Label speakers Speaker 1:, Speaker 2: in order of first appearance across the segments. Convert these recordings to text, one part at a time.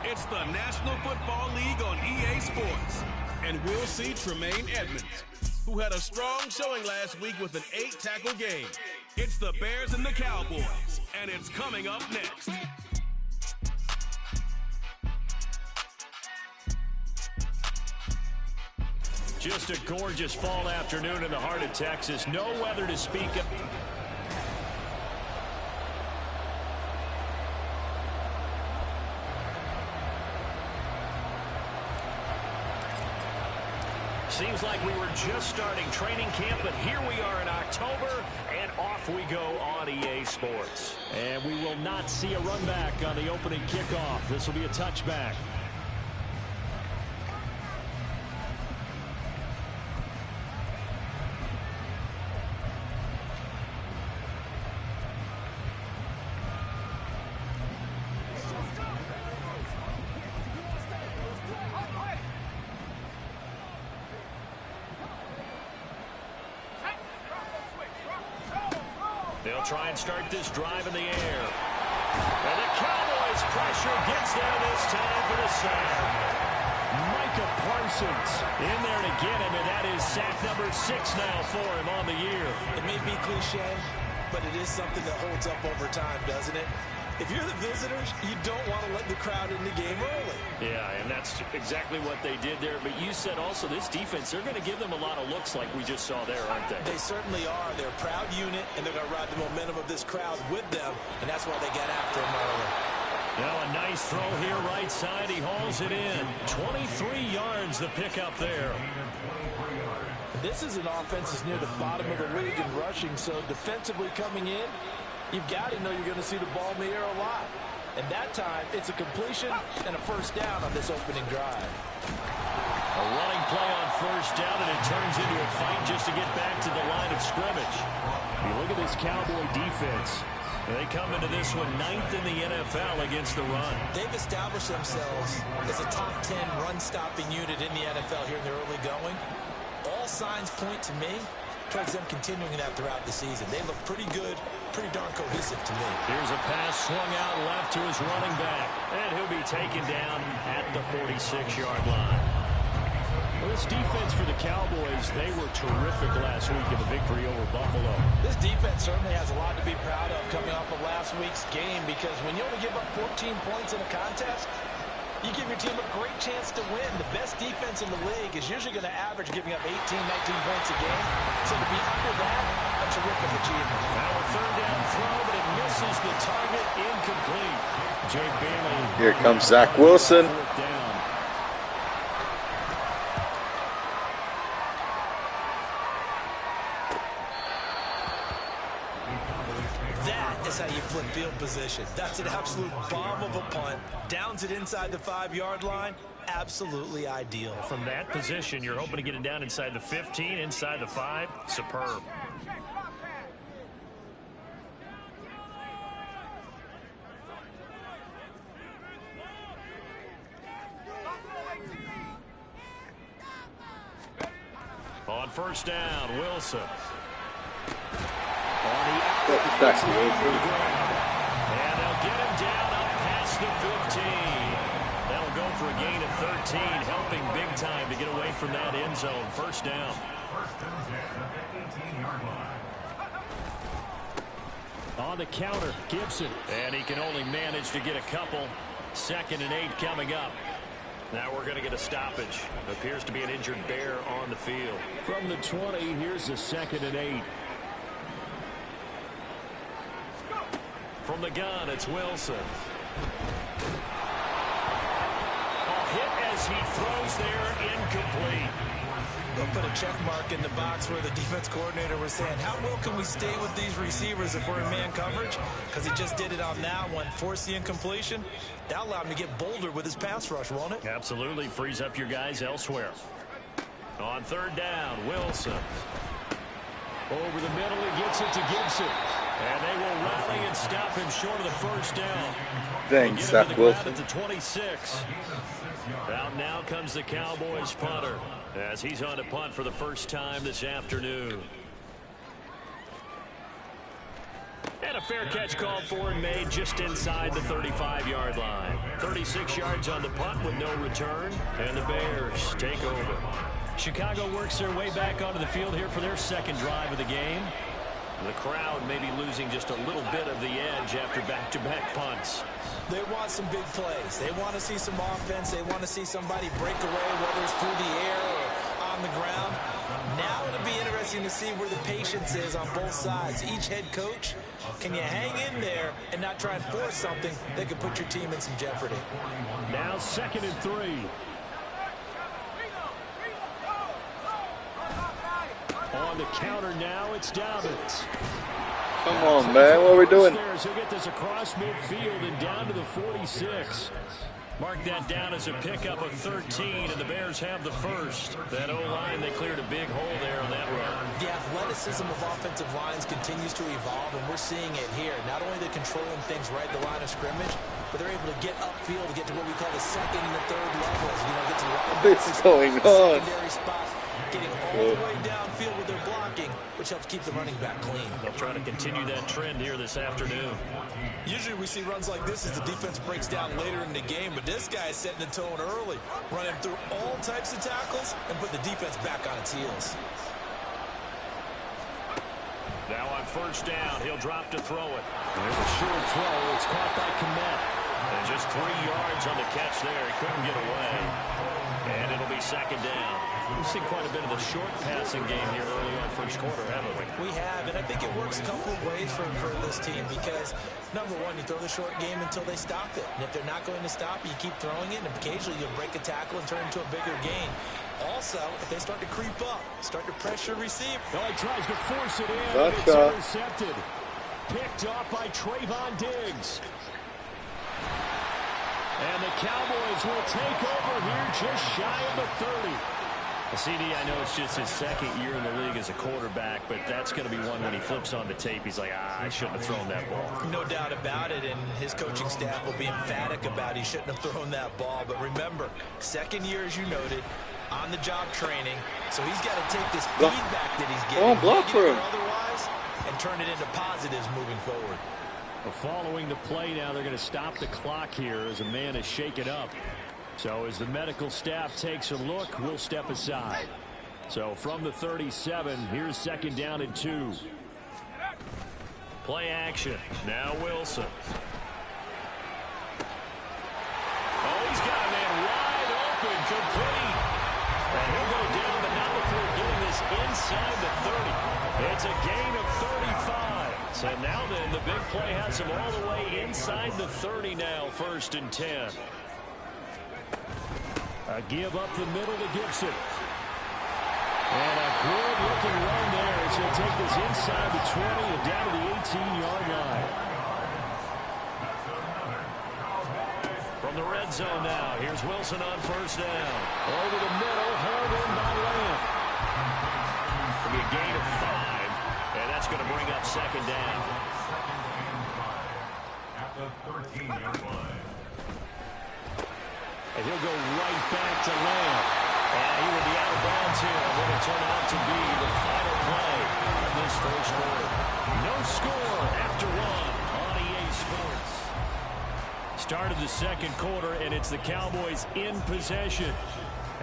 Speaker 1: It's the National Football League on EA Sports. And we'll see Tremaine Edmonds, who had a strong showing last week with an 8-tackle game. It's the Bears and the Cowboys, and it's coming up next.
Speaker 2: Just a gorgeous fall afternoon in the heart of Texas. No weather to speak of. Seems like we were just starting training camp, but here we are in October, and off we go on EA Sports. And we will not see a run back on the opening kickoff. This will be a touchback. They'll try and start this drive in the air. And the Cowboys pressure gets there this time for the sack. Micah Parsons in there to get him, and that is sack number 6 now for him on the year.
Speaker 3: It may be cliche, but it is something that holds up over time, doesn't it? If you're the visitors, you don't want to let the crowd in the game early.
Speaker 2: Yeah, and that's exactly what they did there. But you said also this defense, they're going to give them a lot of looks like we just saw there, aren't they?
Speaker 3: They certainly are. They're a proud unit, and they're going to ride the momentum of this crowd with them, and that's why they get after them early.
Speaker 2: Now a nice throw here right side. He hauls it in. 23 yards the pickup there.
Speaker 3: This is an offense that's near the bottom of the league in rushing, so defensively coming in, you've got to know you're going to see the ball in the air a lot. And that time, it's a completion and a first down on this opening drive.
Speaker 2: A running play on first down, and it turns into a fight just to get back to the line of scrimmage. You look at this Cowboy defense. They come into this one 9th in the NFL against the run.
Speaker 3: They've established themselves as a top 10 run-stopping unit in the NFL here in the early going. All signs point to me towards them continuing that throughout the season. They look pretty good, pretty darn cohesive to me.
Speaker 2: Here's a pass swung out left to his running back, and he'll be taken down at the 46-yard line. Well, this defense for the Cowboys, they were terrific last week in the victory over Buffalo.
Speaker 3: This defense certainly has a lot to be proud of coming off of last week's game, because when you only give up 14 points in a contest, you give your team a great chance to win. The best defense in the league is usually going to average giving up 18, 19 points a game. So to be under that, a terrific achievement.
Speaker 2: Now a third down throw, but it misses the target, incomplete. Jake Bailey.
Speaker 4: Here comes Zach Wilson.
Speaker 3: That's how you flip field position. That's an absolute bomb of a punt. Downs it inside the 5-yard line. Absolutely ideal.
Speaker 2: From that position, you're hoping to get it down inside the 15, inside the 5. Superb. On first down, Wilson.
Speaker 4: That's exactly what it is.
Speaker 2: And they'll get him down up past the 15. That'll go for a gain of 13, helping big time to get away from that end zone. First down. On the counter, Gibson. And he can only manage to get a couple. 2nd and 8 coming up. Now we're going to get a stoppage. Appears to be an injured Bear on the field. From the 20, here's the 2nd and 8. From the gun, it's Wilson. A hit as he throws there, incomplete.
Speaker 3: They'll put a check mark in the box where the defense coordinator was saying, how well can we stay with these receivers if we're in man coverage? Because he just did it on that one. Force the incompletion. That'll allow him to get bolder with his pass rush, won't it?
Speaker 2: Absolutely. Frees up your guys elsewhere. On third down, Wilson. Over the middle, he gets it to Gibson. And they will rally and stop him short of the first down.
Speaker 4: Thanks, Zach Wilson.
Speaker 2: At the 26. Out now comes the Cowboys punter, as he's on to punt for the first time this afternoon. fair catch called for and made just inside the 35-yard line. 36 yards on the punt with no return, and the Bears take over.
Speaker 5: Chicago works their way back onto the field here for their second drive of the game.
Speaker 2: The crowd may be losing just a little bit of the edge after back-to-back punts.
Speaker 3: They want some big plays. They want to see some offense. They want to see somebody break away, whether it's through the air or on the ground. Now it'll be interesting to see where the patience is on both sides. Each head coach, can you hang in there and not try and force something that could put your team in some jeopardy?
Speaker 5: Now 2nd and 3. On the counter now, it's Dobbins.
Speaker 4: Come on, man. What are we doing?
Speaker 5: He'll get this across midfield and down to the 46.
Speaker 2: Mark that down as a pickup of 13, and the Bears have the first. That O-line, they cleared a big hole there on that run.
Speaker 3: The athleticism of offensive lines continues to evolve, and we're seeing it here. Not only they're controlling things right at the line of scrimmage, but they're able to get upfield to get to what we call the second and the third levels. You know, get to
Speaker 4: What's going on?
Speaker 3: secondary spot, getting all the way downfield with their blocking, which helps keep the running back clean.
Speaker 2: They'll try to continue that trend here this afternoon.
Speaker 3: Usually we see runs like this as the defense breaks down later in the game, but this guy is setting the tone early, running through all types of tackles and put the defense back on its heels.
Speaker 2: Now on first down, he'll drop to throw it.
Speaker 5: There's a short throw. It's caught by Komet.
Speaker 2: And just 3 yards on the catch there. He couldn't get away. And it'll be 2nd down. We've seen quite a bit of the short passing game here early on first quarter, haven't we?
Speaker 3: We have, and I think it works a couple of ways for this team because, number one, you throw the short game until they stop it. And if they're not going to stop it, you keep throwing it, and occasionally you'll break a tackle and turn into a bigger gain. Also, if they start to creep up, start to pressure receive.
Speaker 5: Oh, he tries to force it in,
Speaker 4: That's
Speaker 5: and it's intercepted. Picked off by Trayvon Diggs. And the Cowboys will take over here just shy of the 30.
Speaker 2: CD, I know it's just his second year in the league as a quarterback, but that's going to be one when he flips on the tape. He's like, I shouldn't have thrown that ball.
Speaker 3: No doubt about it, and his coaching staff will be emphatic about he shouldn't have thrown that ball. But remember, second year, as you noted, on-the-job training, so he's got to take this feedback that he's getting,
Speaker 4: block for him,
Speaker 3: otherwise, and turn it into positives moving forward.
Speaker 5: Well, following the play now, they're going to stop the clock here as a man is shaken up. So as the medical staff takes a look, we'll step aside. So from the 37, here's 2nd down and 2.
Speaker 2: Play action. Now Wilson. Oh, he's got a man wide open, complete. And he'll go down, but not before getting this inside the 30. It's a gain of 35. So now then, the big play has him all the way inside the 30 now, 1st and 10.
Speaker 5: A give up the middle to Gibson. And a good-looking run there as he'll take this inside the 20 and down to the 18-yard line.
Speaker 2: From the red zone now, here's Wilson on first down. Over the middle, hauled in by Lamb. It'll be a gain of 5, and that's going to bring up 2nd down.
Speaker 6: At the 13-yard line.
Speaker 5: And he'll go right back to Lamb.
Speaker 2: And he will be out of bounds here. What will turn out to be the final play of this first quarter.
Speaker 5: No score after 1 on EA Sports.
Speaker 2: Started the second quarter, and it's the Cowboys in possession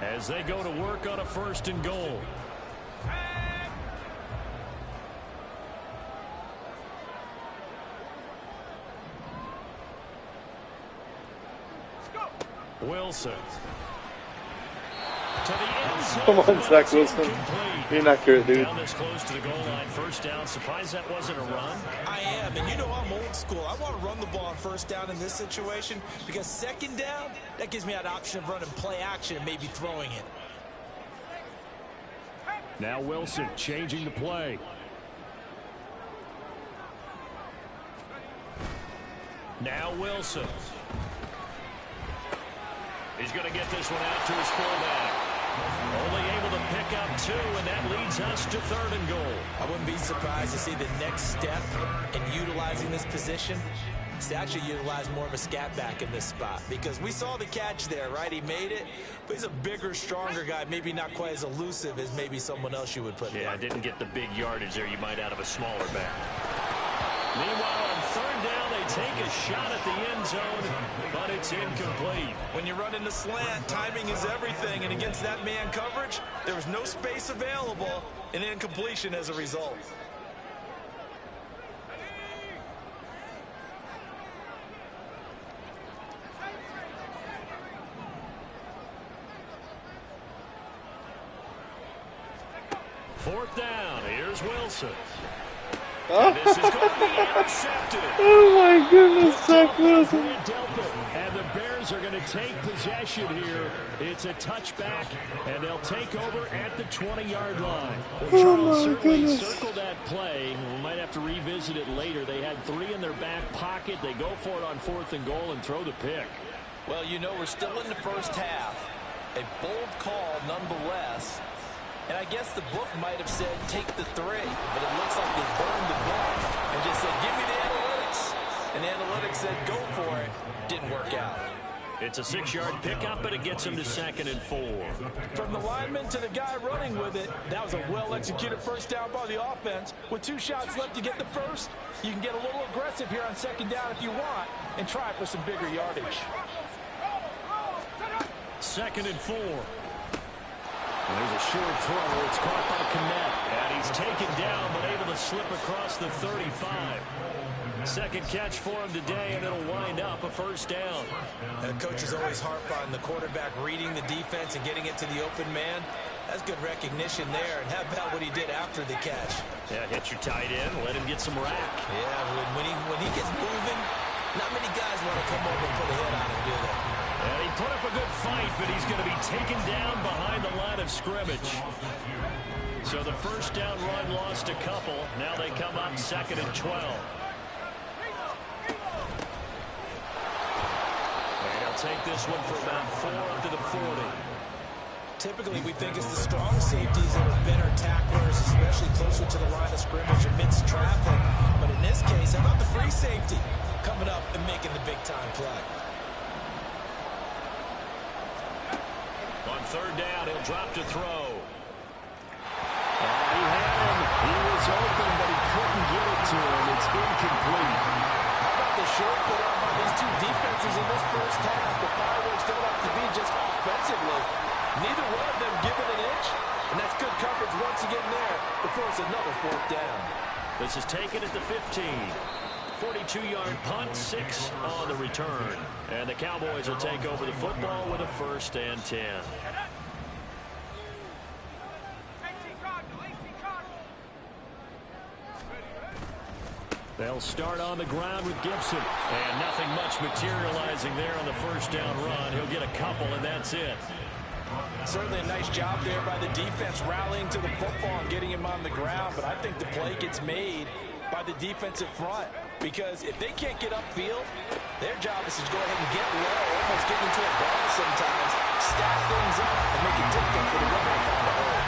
Speaker 2: as they go to work on a 1st and goal. Wilson. To the end zone.
Speaker 4: Come on, Zach Wilson. Inaccurate, dude.
Speaker 2: Down this close to the goal line. First down. Surprised that wasn't a run.
Speaker 3: I am, and you know I'm old school. I want to run the ball on first down in this situation because 2nd down, that gives me that option of running play action and maybe throwing it.
Speaker 5: Now Wilson changing the play.
Speaker 2: Now Wilson. He's going to get this one out to his fullback. Only able to pick up 2, and that leads us to 3rd and goal.
Speaker 3: I wouldn't be surprised to see the next step in utilizing this position is to actually utilize more of a scat back in this spot because we saw the catch there, right? He made it, but he's a bigger, stronger guy, maybe not quite as elusive as maybe someone else you would put there.
Speaker 2: Yeah, didn't get the big yardage there you might out of a smaller back. Meanwhile, on
Speaker 5: take a shot at the end zone, but it's incomplete.
Speaker 3: When you run into slant, timing is everything, and against that man coverage, there was no space available, and incompletion as a result.
Speaker 5: Fourth down. Here's Wilson.
Speaker 4: Oh.
Speaker 5: This is going to be intercepted.
Speaker 4: Oh my goodness, Zach Wilson.
Speaker 5: And the Bears are going to take possession here. It's a touchback, and they'll take over at the 20-yard line. Well, Charles certainly circled that play. We might have to revisit it later. They had 3 in their back pocket. They go for it on 4th and goal and throw the pick.
Speaker 3: Well, you know, we're still in the first half. A bold call nonetheless. And I guess the book might have said take the 3, but it looks like they burned the book and just said give me the analytics. And the analytics said go for it. Didn't work out.
Speaker 5: It's a 6-yard pickup, but it gets him to 2nd and 4.
Speaker 3: From the lineman to the guy running with it, that was a well-executed first down by the offense. With 2 shots left to get the first, you can get a little aggressive here on 2nd down if you want and try for some bigger yardage.
Speaker 5: 2nd and 4. There's a short throw. It's caught by Kmet. And he's taken down, but able to slip across the 35. Second catch for him today, and it'll wind up a first down.
Speaker 3: And coaches always harp on the quarterback reading the defense and getting it to the open man. That's good recognition there. And how about what he did after the catch?
Speaker 5: Yeah, hit your tight end, let him get some rack.
Speaker 3: Yeah, when he gets moving, not many guys want to come over and put a hit on him, do they?
Speaker 5: And he put up a good fight, but he's going to be taken down behind the line of scrimmage. So the first down run lost a couple. Now they come up 2nd and 12. And he'll take this one for about 4 up to the 40.
Speaker 3: Typically, we think it's the strong safeties that are better tacklers, especially closer to the line of scrimmage amidst traffic. But in this case, how about the free safety coming up and making the big-time play?
Speaker 5: On 3rd down, he'll drop to throw. He had him. He was open, but he couldn't get it to him. It's incomplete.
Speaker 3: How about the short put up by these 2 defenses in this first half? The fireworks don't have to be just offensively. Neither one of them given an inch, and that's good coverage once again there before it's another 4th down.
Speaker 5: This is taken at the 15. 42-yard punt, 6 on the return. And the Cowboys will take over the football with a 1st and 10. They'll start on the ground with Gibson. And nothing much materializing there on the first down run. He'll get a couple, and that's it.
Speaker 3: Certainly a nice job there by the defense rallying to the football and getting him on the ground. But I think the play gets made by the defensive front. Because if they can't get upfield, their job is to go ahead and get low, almost get into a ball sometimes, stack things up, and make it difficult for the runner to find a hole.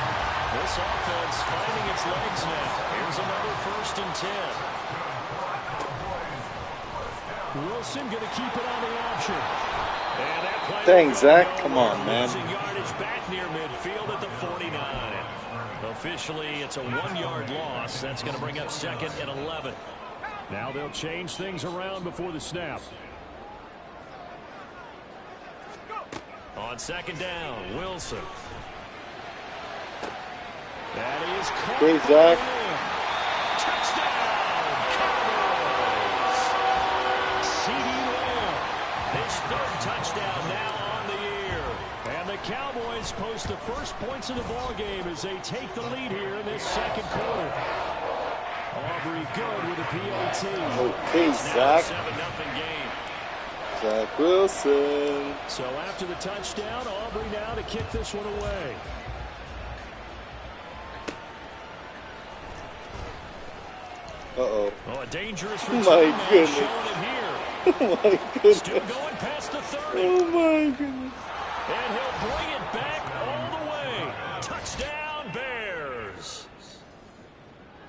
Speaker 5: This offense finding its legs now. Here's another 1st and 10. Wilson going to keep it on the option. And that play.
Speaker 4: Dang, Zach, come on, man.
Speaker 5: Losing yardage back near midfield at the 49. Officially, it's a 1-yard loss. That's going to bring up 2nd and 11. Now they'll change things around before the snap. On 2nd down, Wilson. That is caught.
Speaker 4: Great, Zach.
Speaker 5: Touchdown, Cowboys. C.D. Lamb, his 3rd touchdown now on the year. And the Cowboys post the first points of the ball game as they take the lead here in this 2nd quarter. Aubrey good with a PAT.
Speaker 4: Okay, Zach.
Speaker 5: 7-0 game.
Speaker 4: Zach Wilson.
Speaker 5: So after the touchdown, Aubrey now to kick this one away.
Speaker 4: Uh-oh.
Speaker 5: Oh, a dangerous
Speaker 4: My
Speaker 5: return man
Speaker 4: goodness.
Speaker 5: showing it here.
Speaker 4: Oh my goodness.
Speaker 5: Still going past the 30.
Speaker 4: Oh my goodness.
Speaker 5: And he'll bring it back all the way. Touchdown, Bears.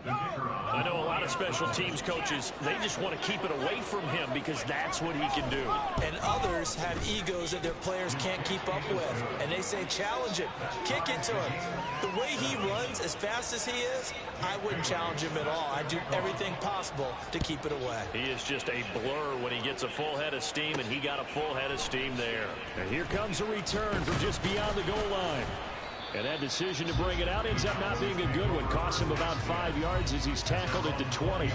Speaker 5: I know a lot
Speaker 2: lot of special teams coaches, they just want to keep it away from him because that's what he can do.
Speaker 3: And others have egos that their players can't keep up with. And they say, challenge him, kick it to him. The way he runs as fast as he is, I wouldn't challenge him at all. I'd do everything possible to keep it away.
Speaker 2: He is just a blur when he gets a full head of steam, and he got a full head of steam there.
Speaker 5: And here comes a return from just beyond the goal line. And that decision to bring it out ends up not being a good one. Costs him about 5 yards as he's tackled at the 20.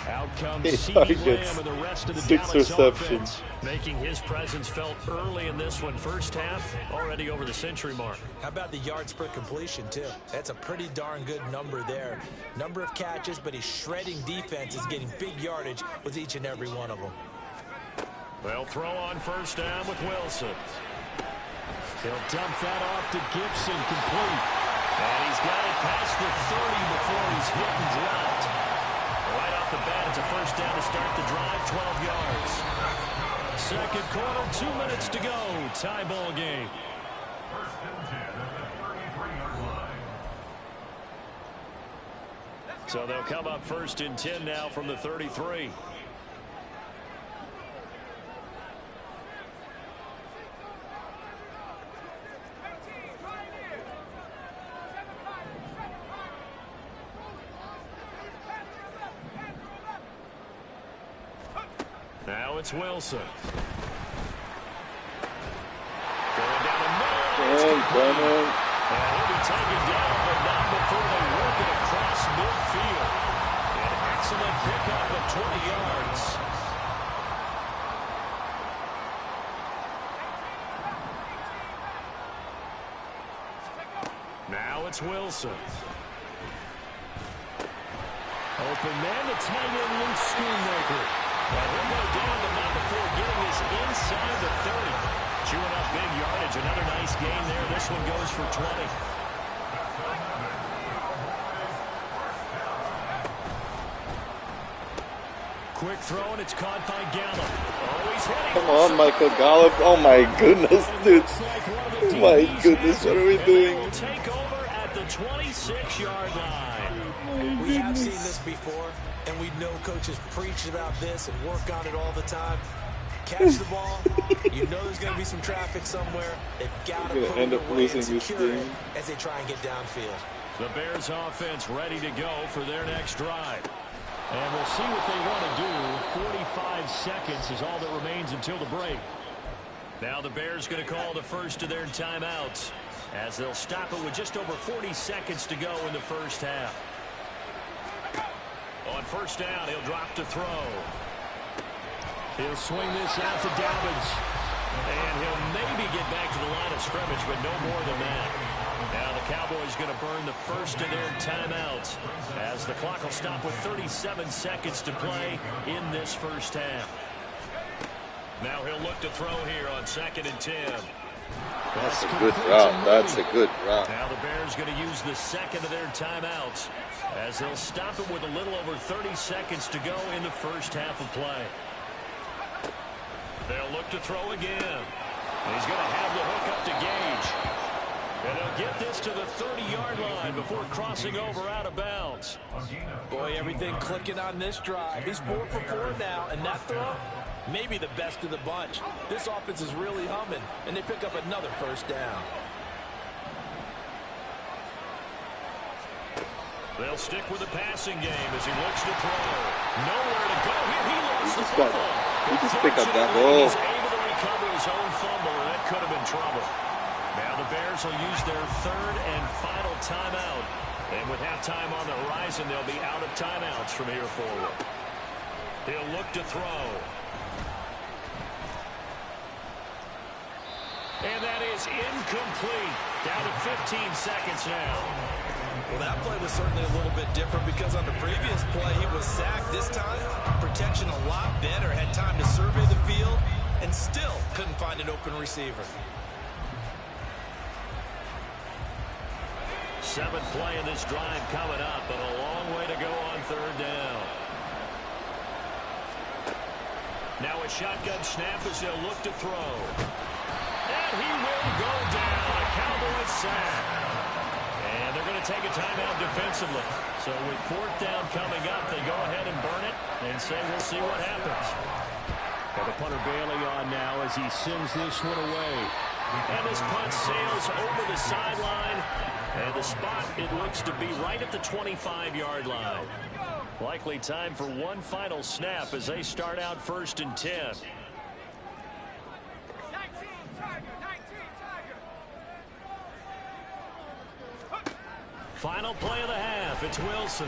Speaker 5: Out comes CeeDee Lamb and the rest of the
Speaker 4: 6
Speaker 5: Dallas
Speaker 4: receptions.
Speaker 5: offense.
Speaker 2: Making his presence felt early in this one. First half, already over the century mark.
Speaker 3: How about the yards per completion, too? That's a pretty darn good number there. Number of catches, but he's shredding defense, is getting big yardage with each and every one of them.
Speaker 2: They'll throw on first down with Wilson.
Speaker 5: He'll dump that off to Gibson, complete.
Speaker 2: And he's got it past the 30 before he's hit and dropped. Right off the bat, it's a first down to start the drive, 12 yards.
Speaker 5: Second quarter, 2 minutes to go. Tie ball game.
Speaker 6: First and 10 at the 33-yard line.
Speaker 2: So they'll come up first and 10 now from the 33. Now it's Wilson. Going down the middle. And he'll be taken down, but not before they work it across midfield. An excellent pickup of 20 yards. Now it's Wilson.
Speaker 5: Open man, it's hanging loose, Schoonmaker.
Speaker 2: Well, he'll go down, but not before getting this inside the 30. Chewing up big yardage. Another nice gain there. This one goes for 20.
Speaker 5: Quick throw, and it's caught by Gallup.
Speaker 2: Oh, he's hitting.
Speaker 4: Come on, Michael Gallup. Oh my goodness, dude.
Speaker 5: Looks like one of the
Speaker 4: Oh my
Speaker 5: DBs
Speaker 4: goodness,
Speaker 5: has
Speaker 4: what
Speaker 5: it.
Speaker 4: are we doing?
Speaker 2: Will take over at the 26-yard line.
Speaker 3: We have seen this before, and we know coaches preach about this and work on it all the time. Catch the ball. You know there's going to be some traffic somewhere. They've got to
Speaker 4: We're
Speaker 3: put
Speaker 4: gonna end
Speaker 3: it
Speaker 4: up
Speaker 3: away
Speaker 4: losing
Speaker 3: and
Speaker 4: this
Speaker 3: secure it
Speaker 4: game.
Speaker 3: as they try and get downfield.
Speaker 5: The Bears offense ready to go for their next drive. And we'll see what they want to do. 45 seconds is all that remains until the break.
Speaker 2: Now the Bears going to call the first of their timeouts as they'll stop it with just over 40 seconds to go in the first half. On first down, he'll drop to throw.
Speaker 5: He'll swing this out to Dobbins.
Speaker 2: And he'll maybe get back to the line of scrimmage, but no more than that. Now the Cowboys going to burn the first of their timeouts as the clock will stop with 37 seconds to play in this first half. Now he'll look to throw here on 2nd and 10.
Speaker 4: That's a good route. That's a good route.
Speaker 2: Now the Bears going to use the second of their timeouts as they'll stop it with a little over 30 seconds to go in the first half of play. They'll look to throw again. He's going to have the hook up to Gage. And they'll get this to the 30-yard line before crossing over out of bounds.
Speaker 3: Boy, everything clicking on this drive. He's 4 for 4 now, and that throw, maybe the best of the bunch. This offense is really humming, and they pick up another first down.
Speaker 2: They'll stick with the passing game as he looks to throw. Nowhere to go here. He lost the
Speaker 4: just got
Speaker 2: football.
Speaker 4: He just picked up that
Speaker 2: Fortunately,
Speaker 4: ball.
Speaker 2: He's able to recover his own fumble, and that could have been trouble. Now the Bears will use their third and final timeout. And with halftime on the horizon, they'll be out of timeouts from here forward. He'll look to throw. And that is incomplete. Down to 15 seconds now.
Speaker 3: Well, that play was certainly a little bit different because on the previous play, he was sacked. This time, protection a lot better. Had time to survey the field and still couldn't find an open receiver.
Speaker 2: 7th play in this drive coming up, but a long way to go on 3rd down. Now a shotgun snap as they'll look to throw. And he will go down. A Cowboys sack. And they're going to to take a timeout defensively. So with fourth down coming up, they go ahead and burn it and say we'll see what happens.
Speaker 5: Well, the punter bailing on now as he sends this one away.
Speaker 2: And this punt sails over the sideline. And the spot, it looks to be right at the 25-yard line. Likely time for one final snap as they start out 1st and 10. Final play of the half. It's Wilson.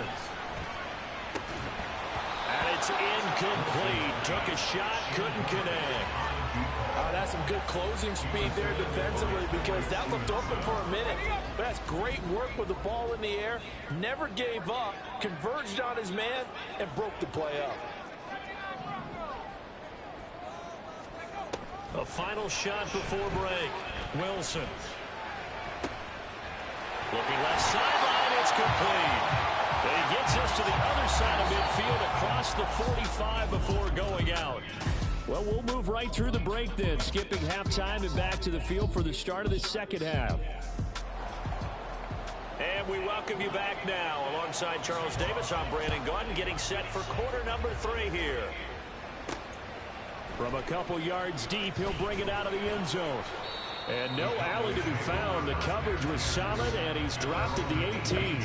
Speaker 2: And it's incomplete. Took a shot, couldn't connect.
Speaker 3: Oh, that's some good closing speed there defensively because that looked open for a minute. But that's great work with the ball in the air. Never gave up, converged on his man, and broke the play up.
Speaker 2: A final shot before break. Wilson. Looking left sideline, it's complete. And he gets us to the other side of midfield across the 45 before going out.
Speaker 5: Well, we'll move right through the break then, skipping halftime and back to the field for the start of the second half.
Speaker 2: And we welcome you back now. Alongside Charles Davis, I'm Brandon Gaudin, getting set for quarter number 3 here.
Speaker 5: From a couple yards deep, he'll bring it out of the end zone. And no alley to be found. The coverage was solid, and he's dropped at the 18.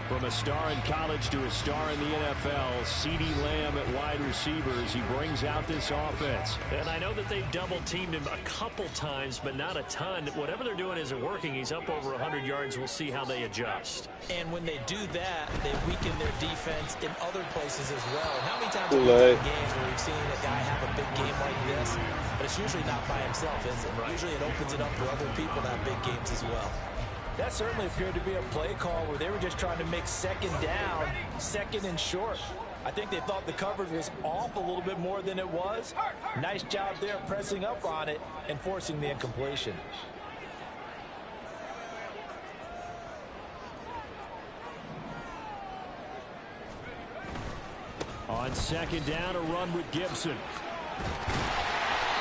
Speaker 5: From a star in college to a star in the NFL, CeeDee Lamb at wide receivers. He brings out this offense.
Speaker 2: And I know that they've double-teamed him a couple times, but not a ton. Whatever they're doing isn't working. He's up over 100 yards. We'll see how they adjust.
Speaker 3: And when they do that, they weaken their defense in other places as well. And how many times have we done games where we've seen a guy have a big game like this? But it's usually not by himself, is it? Right. Usually it opens it up for other people to have big games as well. That certainly appeared to be a play call where they were just trying to make second down, second and short. I think they thought the coverage was off a little bit more than it was. Nice job there pressing up on it and forcing the incompletion.
Speaker 5: On second down, a run with Gibson.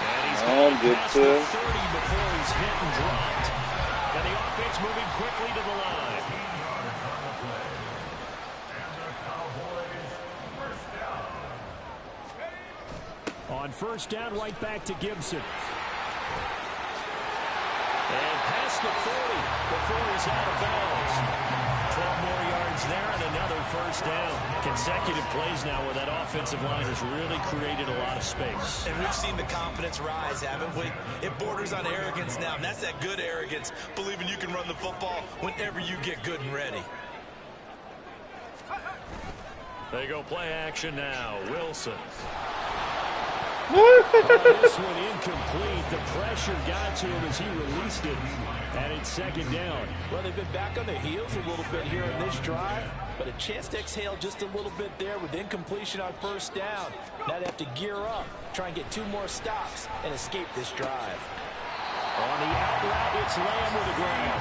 Speaker 2: And he's going past the 30 before he's hit and dropped. And the offense moving quickly to the line.
Speaker 5: On first down, right back to Gibson.
Speaker 2: And past the 40 before he's out of bounds. 12 more yards there and another first down. Consecutive plays now where that offensive line has really created a lot of space.
Speaker 3: And we've seen the confidence rise, haven't we? It borders on arrogance now, and that's that good arrogance, believing you can run the football whenever you get good and ready.
Speaker 2: They go play action now. Wilson.
Speaker 5: This one incomplete. The pressure got to him as he released it. And it's second down.
Speaker 3: Well, they've been back on their heels a little bit here in this drive, but a chance to exhale just a little bit there with incompletion on first down. Now they have to gear up, try and get 2 more stops, and escape this drive.
Speaker 5: On the out route, it's Lamb with a grab.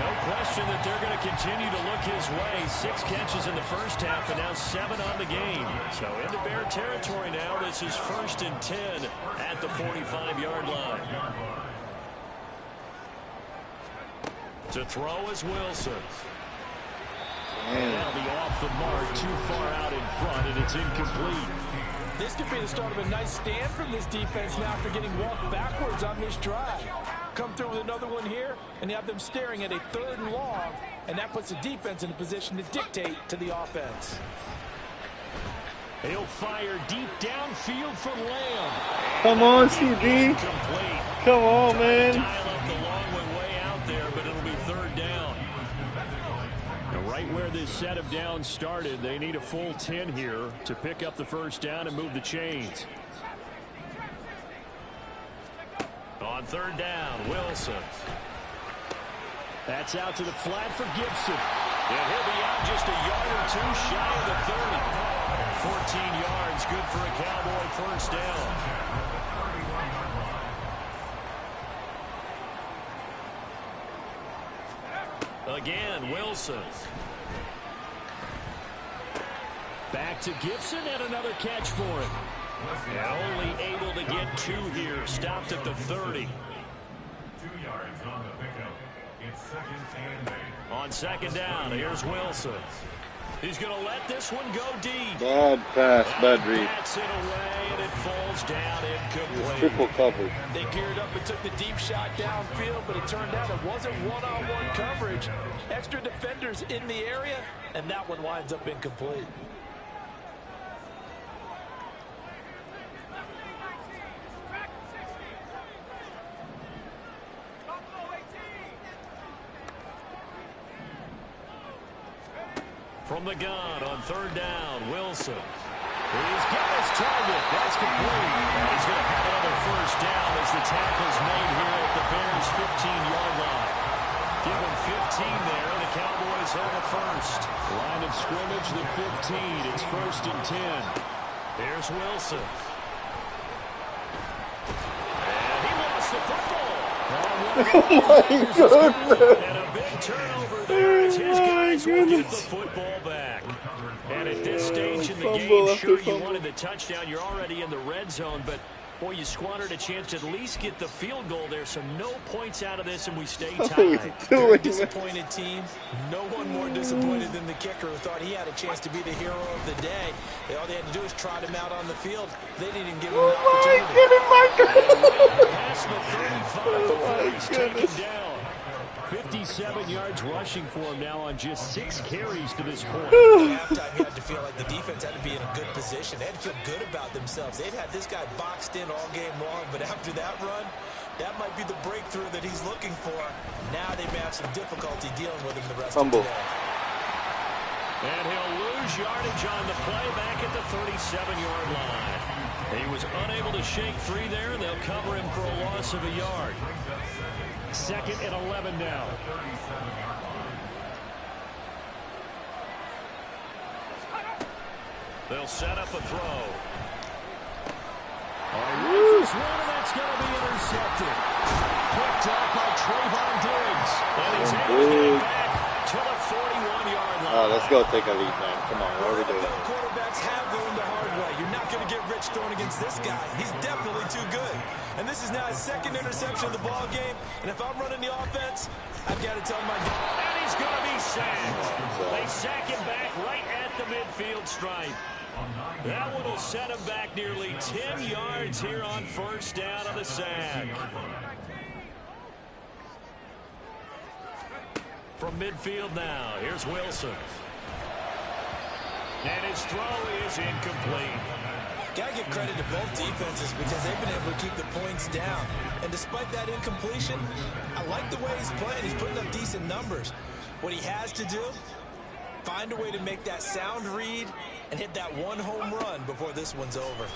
Speaker 2: No question that they're going to continue to look his way. 6 catches in the first half and now 7 on the game. So into Bear territory now. This is 1st and 10 at the 45-yard line. To throw is Wilson.
Speaker 5: And that'll be off the mark, too far out in front, and it's incomplete.
Speaker 3: This could be the start of a nice stand from this defense now after getting walked backwards on this drive. Come through with another one here, and you have them staring at a 3rd and long, and that puts the defense in a position to dictate to the offense.
Speaker 5: He'll fire deep downfield for Lamb.
Speaker 4: Come on, CD. Come on, man.
Speaker 2: Dial up the long one way out there, but it'll be 3rd down.
Speaker 5: And right where this set of downs started, they need a full 10 here to pick up the first down and move the chains.
Speaker 2: On 3rd down, Wilson.
Speaker 5: That's out to the flat for Gibson.
Speaker 2: And he'll be out just a yard or 2 shy of the 30. 14 yards, good for a Cowboy first down. Again, Wilson.
Speaker 5: Back to Gibson and another catch for him.
Speaker 2: And only able to get 2 here. Stopped at the 30.
Speaker 6: 2 yards on the pickup. It's 2nd and 8.
Speaker 2: On 2nd down, here's Wilson. He's going to let this one go deep.
Speaker 4: Bad pass, bad read.
Speaker 2: Bats it away, and it falls down incomplete.
Speaker 4: Triple covered.
Speaker 3: They geared up and took the deep shot downfield, but it turned out it wasn't one-on-one coverage. Extra defenders in the area, and that one winds up incomplete.
Speaker 2: From the gun on 3rd down, Wilson. He's got his target. That's complete. And he's going to have another 1st down as the tackle's made here at the Bears' 15-yard line. Give him 15 there. The Cowboys have a 1st.
Speaker 5: Line of scrimmage, the 15. It's 1st and 10.
Speaker 2: Here's Wilson. And he lost the football.
Speaker 4: Oh my goodness.
Speaker 2: And a big turnover there as his guys will get the football back. And at this stage in the game, sure, you wanted the touchdown. You're already in the red zone, but, boy, you squandered a chance to at least get the field goal there, so no points out of this, and we stay tied.
Speaker 3: Very disappointed team. No one more disappointed than the kicker who thought he had a chance to be the hero of the day. All they had to do was trot him out on the field. They didn't even give him an opportunity.
Speaker 2: Past the 35 before he's taken down.
Speaker 5: 57 yards rushing for him now on just 6 carries to this point.
Speaker 3: At halftime, you had to feel like the defense had to be in a good position. They had to feel good about themselves. They'd had this guy boxed in all game long, but after that run, that might be the breakthrough that he's looking for. Now they may have some difficulty dealing with him the rest of the day.
Speaker 2: And he'll lose yardage on the play back at the 37-yard line. He was unable to shake free there, and they'll cover him for a loss of a yard.
Speaker 5: 2nd and 11 now.
Speaker 2: They'll set up a throw.
Speaker 5: This one, and that's going to be intercepted. Picked up by Trayvon Diggs.
Speaker 2: And he's able to get it back to the 41-yard line.
Speaker 4: Let's go take a lead, man. Come on, what are we doing?
Speaker 3: Quarterbacks have learned the hard way. You're not going to get rich throwing against this guy. He's definitely too good. And this is now his 2nd interception of the ball game. And if I'm running the offense, I've got to tell my guy.
Speaker 2: And he's going to be sacked. They sack him back right at the midfield stripe. That one will set him back nearly 10 yards here on 1st down on the sack. From midfield now, here's Wilson. And his throw is incomplete.
Speaker 3: Got to give credit to both defenses because they've been able to keep the points down. And despite that incompletion, I like the way he's playing. He's putting up decent numbers. What he has to do, find a way to make that sound read and hit that one home run before this one's over.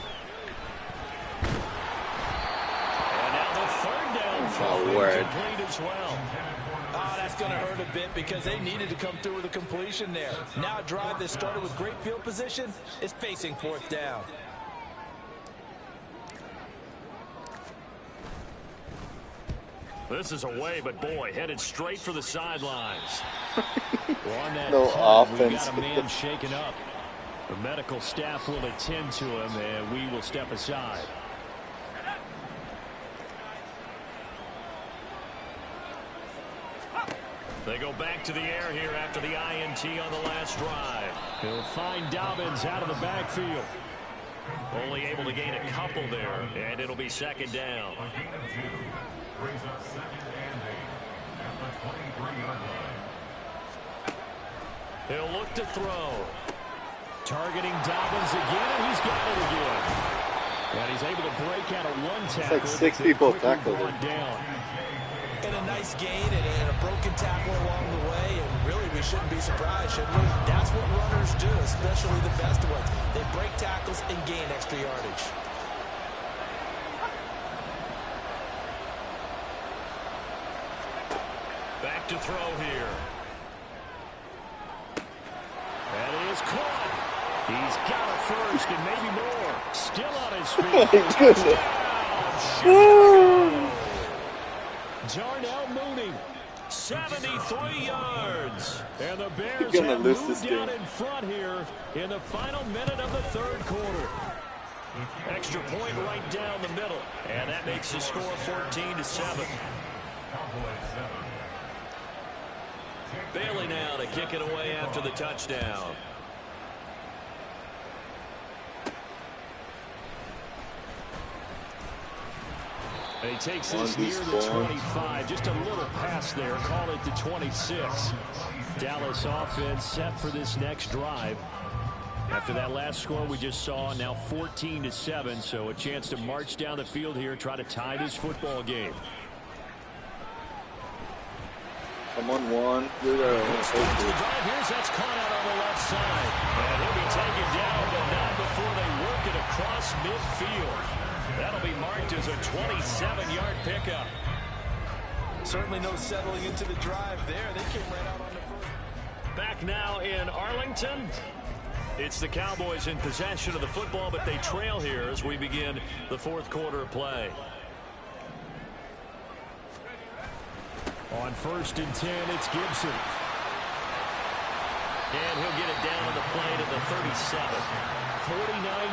Speaker 2: And now the 3rd down throw incomplete as well.
Speaker 3: Oh, that's going to hurt a bit because they needed to come through with a completion there. Now a drive that started with great field position is facing 4th down.
Speaker 2: This is away, but boy, headed straight for the sidelines.
Speaker 5: Well, on that
Speaker 4: No offense.
Speaker 5: We've got a man shaken up. The medical staff will attend to him, and we will step aside.
Speaker 2: They go back to the air here after the INT on the last drive.
Speaker 5: He'll find Dobbins out of the backfield.
Speaker 2: Only able to gain a couple there, and it'll be 2nd down.
Speaker 6: A gain of 2. Brings up 2nd and 8 at the 23-yard line.
Speaker 2: He'll look to throw.
Speaker 5: Targeting Dobbins again, and he's got it again. And he's able to break out of one tackle.
Speaker 4: It's like 6 people tackled him.
Speaker 5: Down.
Speaker 3: And a nice gain and a broken tackle along the way, and really we shouldn't be surprised, should we? That's what runners do, especially the best ones. They break tackles and gain extra yardage.
Speaker 2: Back to throw here.
Speaker 5: And it is caught. He's got a 1st and maybe more. Still on his feet.
Speaker 4: My goodness.
Speaker 5: Darnell Mooney,
Speaker 2: 73 yards.
Speaker 5: and the Bears
Speaker 4: You're gonna
Speaker 5: have
Speaker 4: lose
Speaker 5: moved
Speaker 4: this
Speaker 5: down
Speaker 4: game.
Speaker 5: in front here in the final minute of the 3rd quarter.
Speaker 2: Extra point right down the middle, and that makes the score 14-7.
Speaker 6: Cowboys 7.
Speaker 2: Bailey now to kick it away after the touchdown.
Speaker 5: And he takes this near the 25. Just a little pass there. Call it the 26. Dallas offense set for this next drive. After that last score we just saw, now 14-7. So a chance to march down the field here, try to tie this football game.
Speaker 4: Come on, Juan. You're there.
Speaker 5: Here's that's caught out on the left side. And he'll be taken down, but not before they work it across midfield. That'll be marked as a 27-yard pickup.
Speaker 3: Certainly no settling into the drive there. They came right out on the first.
Speaker 5: Back now in Arlington. It's the Cowboys in possession of the football, but they trail here as we begin the fourth quarter of play. On 1st and 10, it's Gibson. And he'll get it down to the play to the 37. 49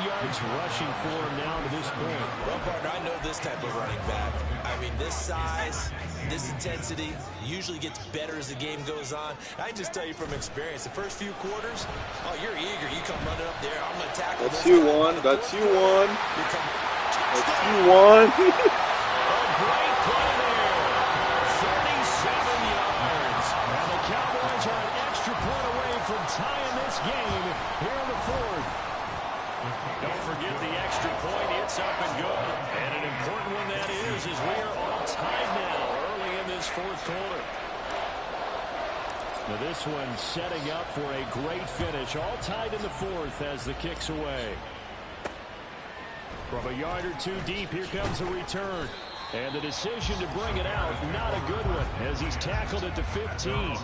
Speaker 5: yards rushing for him now to this point.
Speaker 3: Well, partner, I know this type of running back. I mean, this size, this intensity usually gets better as the game goes on. I just tell you from experience, the first few quarters, oh, you're eager. You come running up there. I'm going to tackle
Speaker 4: That's
Speaker 3: this
Speaker 4: you,
Speaker 3: guy.
Speaker 4: Juan. That's you, Juan. That's you, Juan.
Speaker 5: A great play there. 37 yards. And the Cowboys are an extra point away from tying this game here in the fourth. Don't forget the extra point. It's up and good. And an important one that is as we are all tied now early in this fourth quarter. Now this one setting up for a great finish. All tied in the fourth as the kick's away. From a yard or two deep, here comes a return. And the decision to bring it out, not a good one, as he's tackled at the 15.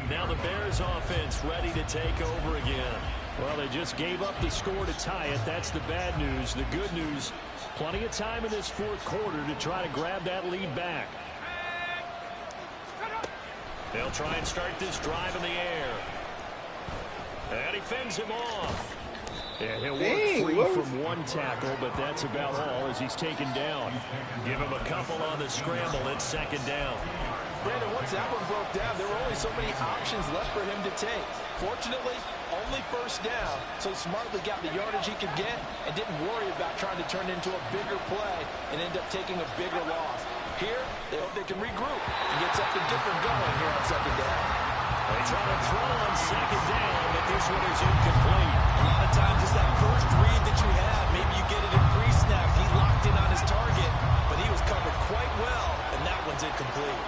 Speaker 5: Now the Bears offense ready to take over again. Well, they just gave up the score to tie it. That's the bad news. The good news, plenty of time in this fourth quarter to try to grab that lead back. They'll try and start this drive in the air. And he fends him off. And he'll work free from one tackle, but that's about all as he's taken down. Give him a couple on the scramble. It's 2nd down.
Speaker 3: Brandon, once that one broke down, there were only so many options left for him to take. Fortunately, only 1st down, so he smartly got the yardage he could get and didn't worry about trying to turn it into a bigger play and end up taking a bigger loss. Here, they hope they can regroup and get something different going here on 2nd down.
Speaker 5: They try to throw on 2nd down, but this one is incomplete.
Speaker 3: A lot of times it's that first read that you have. Maybe you get it in pre-snap. He locked in on his target, but he was covered quite well, and that one's incomplete.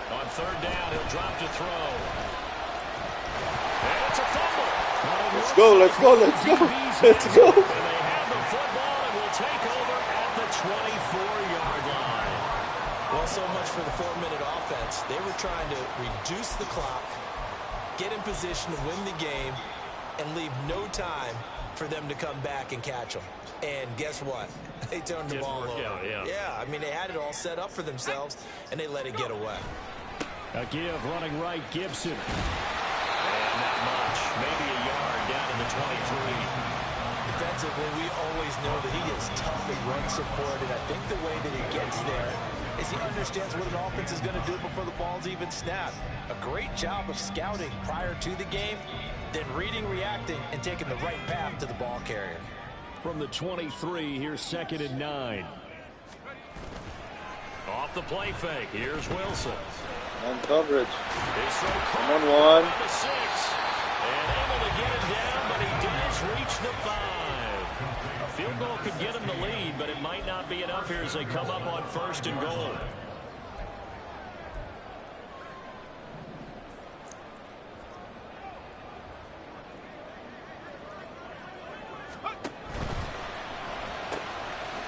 Speaker 5: On 3rd down, he'll drop to throw. And it's a fumble.
Speaker 4: Let's go, let's go, let's go. Let's go.
Speaker 5: And they have the football and will take over at the 24-yard line.
Speaker 3: Well, so much for the 4-minute offense. They were trying to reduce the clock, get in position to win the game, and leave no time for them to come back and catch them. And guess what? They turned the ball over. Yeah, I mean, they had it all set up for themselves, and they let it get away.
Speaker 5: A give running right, Gibson. And not much. Maybe a yard down to the 23.
Speaker 3: Defensively, we always know that he is tough and run support, and I think the way that he gets there is he understands what an offense is going to do before the ball's even snapped. A great job of scouting prior to the game, then reading, reacting, and taking the right path to the ball carrier.
Speaker 5: From the 23, here's 2nd and 9. Off the play fake, here's Wilson.
Speaker 4: On coverage.
Speaker 5: Come
Speaker 4: on, Juan.
Speaker 5: The 6. And able to get it down, but he does reach the 5. A field goal could get him the lead, but it might not be enough here as they come up on 1st and goal.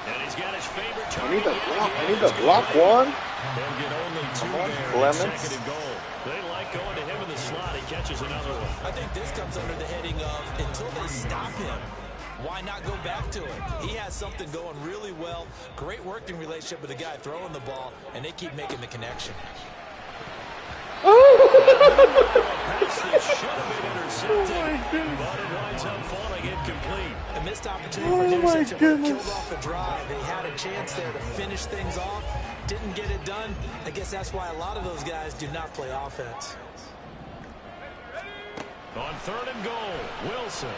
Speaker 5: And he's got his favorite target.
Speaker 4: I need the block, Juan.
Speaker 5: They'll get only 2 there.
Speaker 4: Clemens.
Speaker 5: 2nd and goal. They like going to him in the slot. He catches another one.
Speaker 3: I think this comes under the heading of until they stop him, why not go back to it? He has something going really well. Great working relationship with the guy throwing the ball, and they keep making the connection.
Speaker 5: Pass that should have been intercepted, but it winds up falling incomplete.
Speaker 3: A missed opportunity for an interception killed off a drive. They had a chance there to finish things off, didn't get it done. I guess that's why a lot of those guys do not play offense.
Speaker 5: On 3rd and goal, Wilson.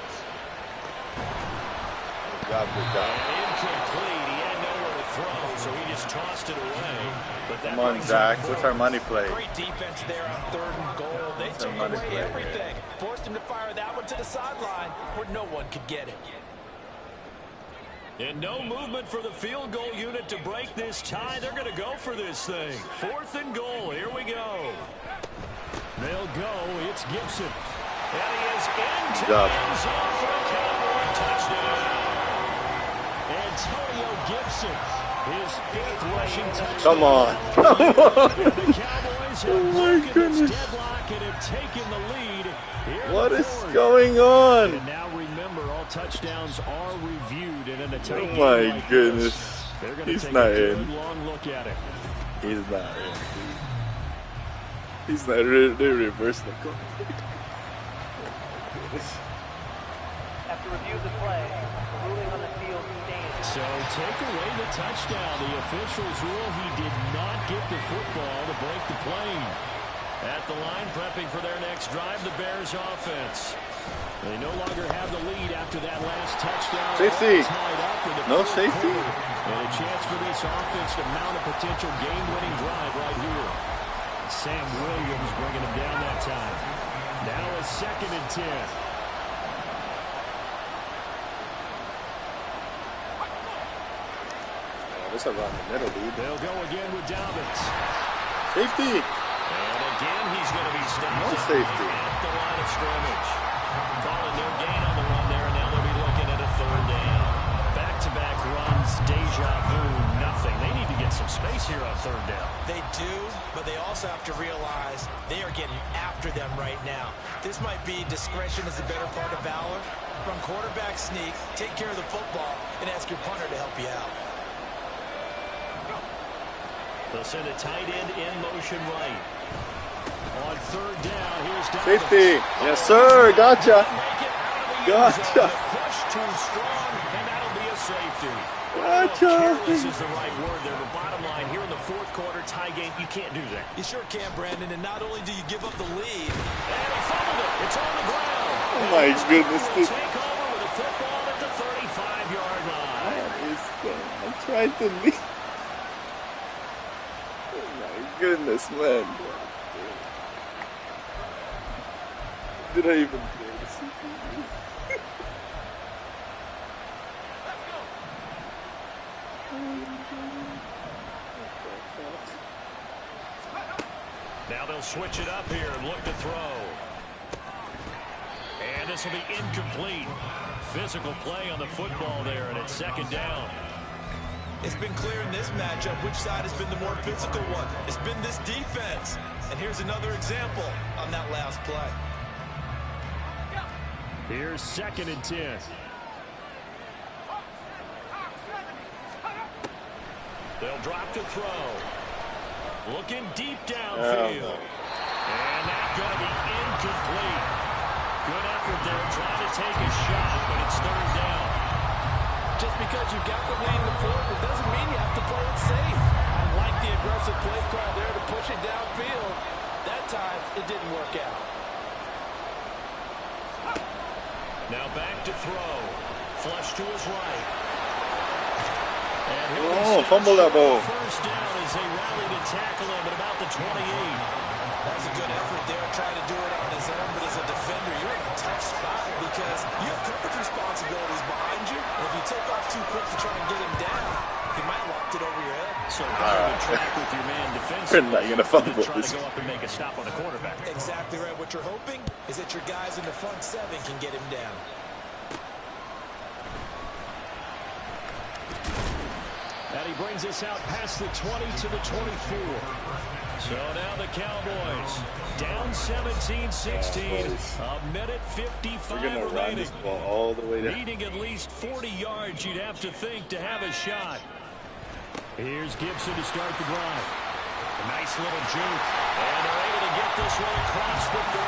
Speaker 4: Good job.
Speaker 5: Incomplete. He had nowhere to throw, so he just tossed it away. But that
Speaker 4: Come on, Zach. What's our money play?
Speaker 3: Great defense there on 3rd and goal. They took away everything. Forced him to fire that one to the sideline where no one could get it.
Speaker 5: And no movement for the field goal unit to break this tie. They're going to go for this thing. 4th and goal. Here we go. They'll go. It's Gibson. And he is into the end zone for a Cowboy touchdown. Antonio Gibson, his 5th rushing touchdown.
Speaker 4: Come on.
Speaker 5: And the Cowboys have broken its deadlock and have taken the lead.
Speaker 4: What is going on?
Speaker 5: And now remember, all touchdowns are reviewed, and in a tight game
Speaker 4: my
Speaker 5: like
Speaker 4: goodness.
Speaker 5: This, they're going to
Speaker 4: He's
Speaker 5: take
Speaker 4: not
Speaker 5: a good
Speaker 4: in.
Speaker 5: long look at it.
Speaker 4: He's not in. He's not. They reversed the call.
Speaker 7: After review of the play, the ruling on the field stands.
Speaker 5: So take away the touchdown. The officials rule he did not get the football to break the play. At the line, prepping for their next drive, the Bears offense. They no longer have the lead after that last touchdown.
Speaker 4: Safety. No safety.
Speaker 5: Quarter. And a chance for this offense to mount a potential game-winning drive right here. Sam Williams bringing him down that time. Now a 2nd and 10.
Speaker 4: This is around the middle, dude.
Speaker 5: They'll go again with Dobbins.
Speaker 4: Safety.
Speaker 5: And again, he's going to be stopped.
Speaker 4: No safety.
Speaker 5: At the line of scrimmage. Calling no gain on the run there, and now they'll be looking at a 3rd down. Back-to-back runs, deja vu, nothing. They need to get some space here on 3rd down.
Speaker 3: They do, but they also have to realize they are getting after them right now. This might be discretion is the better part of valor. Run quarterback sneak, take care of the football, and ask your punter to help you out.
Speaker 5: They'll send a tight end in motion right. On 3rd down, here's Dobbins.
Speaker 4: Safety. Yes, sir. Gotcha. Gotcha.
Speaker 5: Push too strong, and that'll be a safety.
Speaker 4: Gotcha.
Speaker 5: Careless is the right word there, but bottom line, here in the 4th quarter, tie game, you can't do that.
Speaker 3: You sure can, Brandon, and not only do you give up the lead.
Speaker 5: And he fumbled it. It's on the ground.
Speaker 4: Oh, my goodness.
Speaker 5: Take over with a football at the 35-yard line.
Speaker 4: I'm trying to leave. Goodness, man. Did I even play this?
Speaker 5: Now they'll switch it up here and look to throw. And this will be incomplete. Physical play on the football there, and it's 2nd down.
Speaker 3: It's been clear in this matchup which side has been the more physical one. It's been this defense. And here's another example on that last play.
Speaker 5: Here's 2nd and 10. They'll drop to throw. Looking deep downfield. And that's going to be incomplete. Good effort there trying to take a shot, but it's 3rd down.
Speaker 3: Just because you've got the lead in the 4th, it doesn't mean you have to play it safe. I like the aggressive play call there to push it downfield. That time, it didn't work out.
Speaker 5: Now back to throw. Flush to his right. And
Speaker 4: fumble that ball.
Speaker 5: 1st down as they rally to tackle him at about the 28.
Speaker 3: That's a good effort there, trying to do it on his own, but as a defender, you're in a tough spot because you have coverage responsibilities behind you, and if you take off too quick to try and get him down, he might loft it over your head.
Speaker 5: So good track with your man defensively.
Speaker 4: We're not going to fumble
Speaker 5: try
Speaker 4: this.
Speaker 5: to go up and make a stop on the quarterback.
Speaker 3: Exactly right. What you're hoping is that your guys in the front 7 can get him down.
Speaker 5: And he brings us out past the 20 to the 24. So now the Cowboys down 17-16. A minute 55
Speaker 4: We're going to run this ball all the way down.
Speaker 5: Needing at least 40 yards, you'd have to think, to have a shot. Here's Gibson to start the drive. A nice little juke. And they're able to get this one across the 35.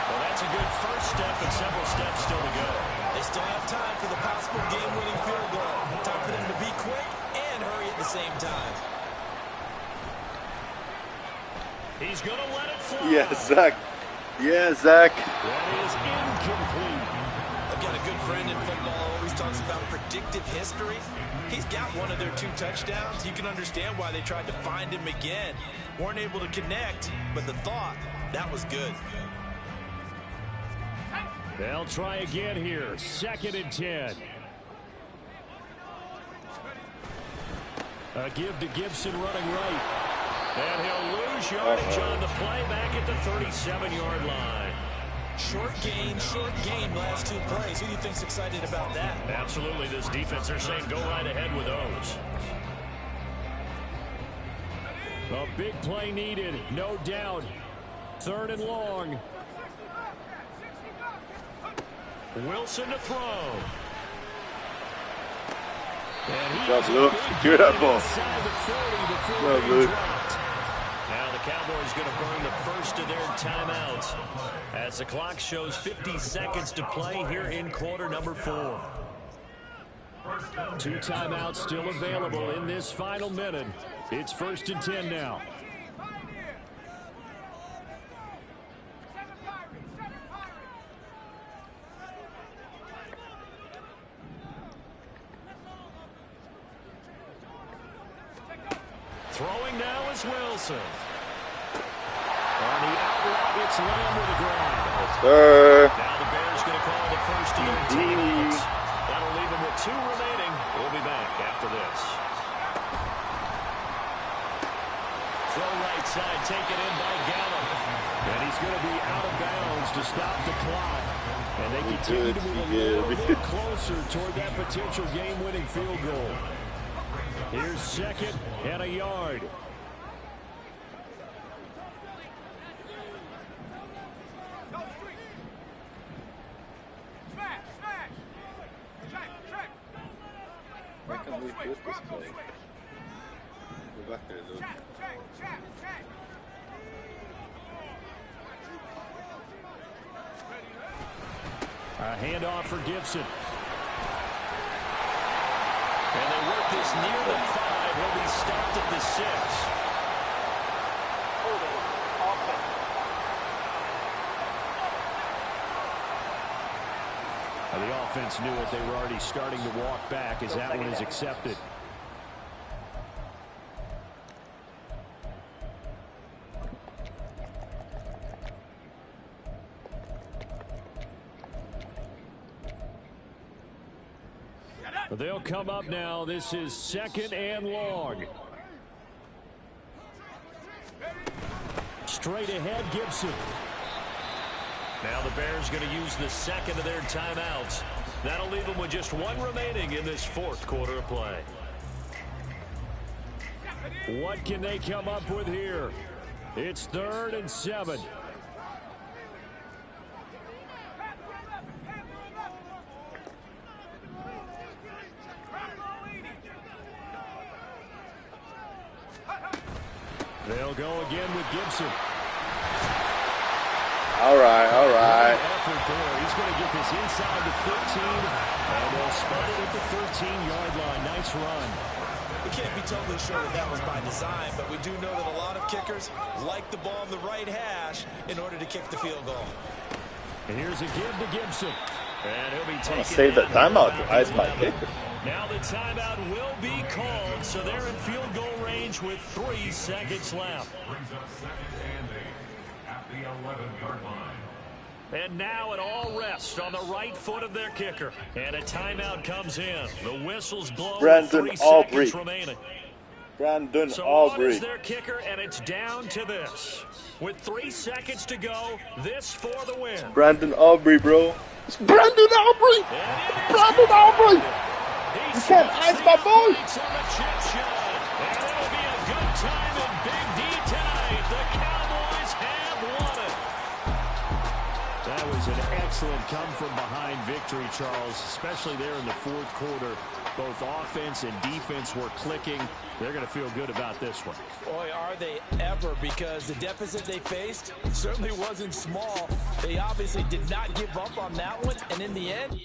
Speaker 5: Well, that's a good first step, but several steps still to go.
Speaker 3: They still have time for the possible game-winning field goal. Time for them to be quick and hurry it the same time.
Speaker 2: He's going to let it fly.
Speaker 4: Yeah, Zach. Yeah, Zach.
Speaker 5: That is incomplete.
Speaker 3: I've got a good friend in football, always talks about predictive history. He's got one of their 2 touchdowns. You can understand why they tried to find him again. Weren't able to connect, but the thought, that was good.
Speaker 5: They'll try again here. 2nd and 10. A give to Gibson running right. And he'll lose yardage on the play back at the 37-yard line.
Speaker 3: Short gain last 2 plays. Who do you think's excited about that?
Speaker 2: Absolutely, this defense, they're saying go right ahead with those.
Speaker 5: A big play needed, no doubt. 3rd and long.
Speaker 2: Wilson to throw.
Speaker 4: Good look. Beautiful.
Speaker 5: Well,
Speaker 4: good.
Speaker 2: Now the Cowboys going to burn the first of their timeouts as the clock shows 50 seconds to play here in quarter number 4.
Speaker 5: 2 timeouts still available in this final minute. It's 1st and 10 now.
Speaker 2: Throwing now is Wilson. On the outright, it's Lamb to the ground. Now the Bears going to call the first of their timeouts. That'll leave them with 2 remaining. We'll be back after this.
Speaker 5: Throw right side, taken in by Gallup. And he's going to be out of bounds to stop the clock. And they continue to move a little bit closer toward that potential game-winning field goal. Here's 2nd and a yard.
Speaker 4: Why can't we do this play? Go back there, Luke.
Speaker 5: A handoff for Gibson.
Speaker 2: And they work this near the 5. He'll be stopped at the 6.
Speaker 5: Now the offense knew it. They were already starting to walk back as that one is accepted. They'll come up now. This is 2nd and long. Straight ahead, Gibson.
Speaker 2: Now the Bears going to use the 2nd of their timeouts. That'll leave them with just 1 remaining in this 4th quarter of play.
Speaker 5: What can they come up with here? It's 3rd and 7. They'll go again with Gibson.
Speaker 4: All right.
Speaker 5: Effort there. He's going to get this inside the 15, and they'll spot it at the 13-yard line. Nice run.
Speaker 3: We can't be totally sure that was by design, but we do know that a lot of kickers like the ball in the right hash in order to kick the field goal.
Speaker 5: And here's a give to Gibson.
Speaker 2: And he'll be taking
Speaker 4: Save the timeout to ice my kicker.
Speaker 2: Now the timeout will be called, so they're in field goal range with 3 seconds left.
Speaker 6: Brings up 2nd and 8 at the 11-yard line.
Speaker 2: And now it all rests on the right foot of their kicker. And a timeout comes in. The whistle's blown.
Speaker 4: Brandon
Speaker 2: 3
Speaker 4: Aubrey.
Speaker 2: seconds remaining.
Speaker 4: Brandon
Speaker 2: So
Speaker 4: Aubrey.
Speaker 2: on is their kicker, and it's down to this. With 3 seconds to go, this for the win.
Speaker 4: Brandon Aubrey, bro. It's Brandon Aubrey. Brandon Aubrey. You can't ice my boy.
Speaker 2: And it'll be a good time in Big D tonight. The Cowboys have won it.
Speaker 5: That was an excellent come-from-behind victory, Charles, especially there in the 4th quarter. Both offense and defense were clicking. They're going to feel good about this one.
Speaker 3: Boy, are they ever, because the deficit they faced certainly wasn't small. They obviously did not give up on that one, and in the end,